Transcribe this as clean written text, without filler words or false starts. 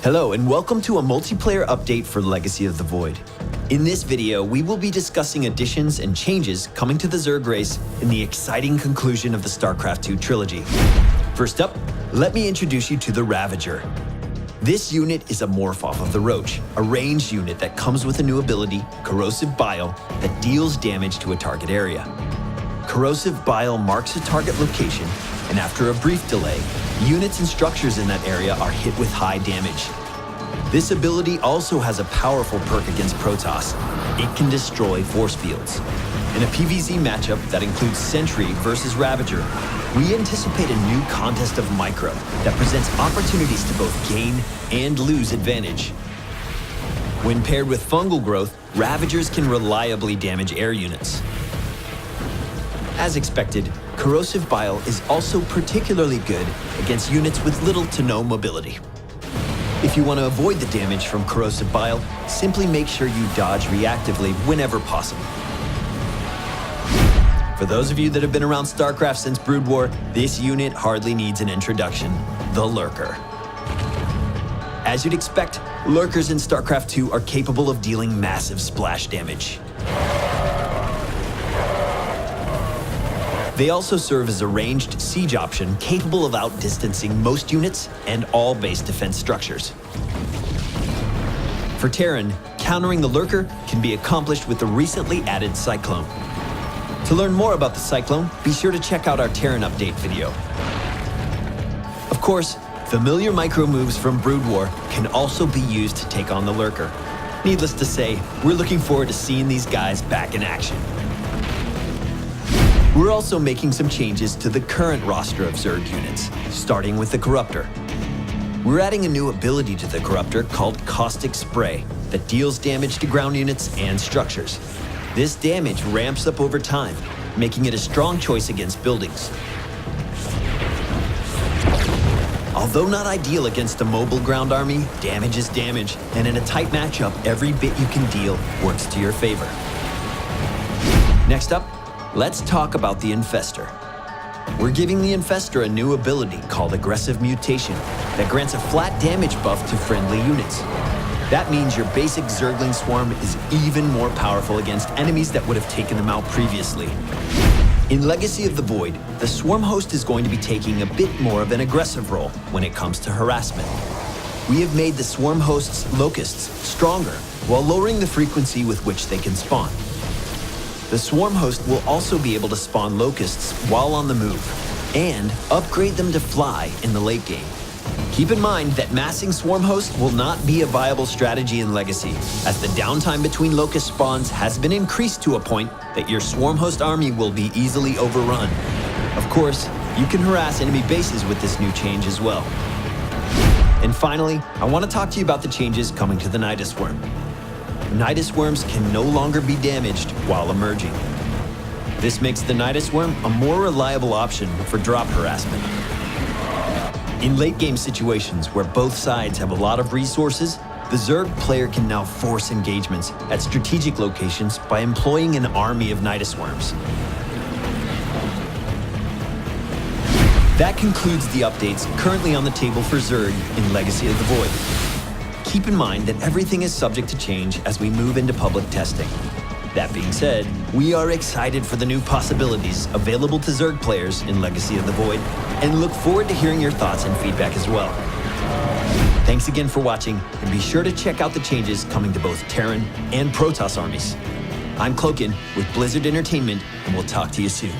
Hello and welcome to a multiplayer update for Legacy of the Void. In this video, we will be discussing additions and changes coming to the Zerg race in the exciting conclusion of the StarCraft II trilogy. First up, let me introduce you to the Ravager. This unit is a morph-off of the Roach, a ranged unit that comes with a new ability, Corrosive Bile, that deals damage to a target area. Corrosive Bile marks a target location, and after a brief delay, units and structures in that area are hit with high damage. This ability also has a powerful perk against Protoss. It can destroy force fields. In a PvZ matchup that includes Sentry versus Ravager, we anticipate a new contest of micro that presents opportunities to both gain and lose advantage. When paired with fungal growth, Ravagers can reliably damage air units. As expected, Corrosive Bile is also particularly good against units with little to no mobility. If you want to avoid the damage from Corrosive Bile, simply make sure you dodge reactively whenever possible. For those of you that have been around StarCraft since Brood War, this unit hardly needs an introduction, the Lurker. As you'd expect, Lurkers in StarCraft II are capable of dealing massive splash damage. They also serve as a ranged siege option capable of outdistancing most units and all base defense structures. For Terran, countering the Lurker can be accomplished with the recently added Cyclone. To learn more about the Cyclone, be sure to check out our Terran update video. Of course, familiar micro moves from Brood War can also be used to take on the Lurker. Needless to say, we're looking forward to seeing these guys back in action. We're also making some changes to the current roster of Zerg units, starting with the Corruptor. We're adding a new ability to the Corruptor called Caustic Spray that deals damage to ground units and structures. This damage ramps up over time, making it a strong choice against buildings. Although not ideal against a mobile ground army, damage is damage, and in a tight matchup, every bit you can deal works to your favor. Next up, let's talk about the Infestor. We're giving the Infestor a new ability called Aggressive Mutation that grants a flat damage buff to friendly units. That means your basic Zergling Swarm is even more powerful against enemies that would have taken them out previously. In Legacy of the Void, the Swarm Host is going to be taking a bit more of an aggressive role when it comes to harassment. We have made the Swarm Host's Locusts stronger while lowering the frequency with which they can spawn. The Swarm Host will also be able to spawn Locusts while on the move, and upgrade them to fly in the late game. Keep in mind that massing Swarm Host will not be a viable strategy in Legacy, as the downtime between Locust spawns has been increased to a point that your Swarm Host army will be easily overrun. Of course, you can harass enemy bases with this new change as well. And finally, I want to talk to you about the changes coming to the Nidus Worm. Nidus Worms can no longer be damaged while emerging. This makes the Nidus Worm a more reliable option for drop harassment. In late-game situations where both sides have a lot of resources, the Zerg player can now force engagements at strategic locations by employing an army of Nidus Worms. That concludes the updates currently on the table for Zerg in Legacy of the Void. Keep in mind that everything is subject to change as we move into public testing. That being said, we are excited for the new possibilities available to Zerg players in Legacy of the Void, and look forward to hearing your thoughts and feedback as well. Thanks again for watching, and be sure to check out the changes coming to both Terran and Protoss armies. I'm Cloakin with Blizzard Entertainment, and we'll talk to you soon.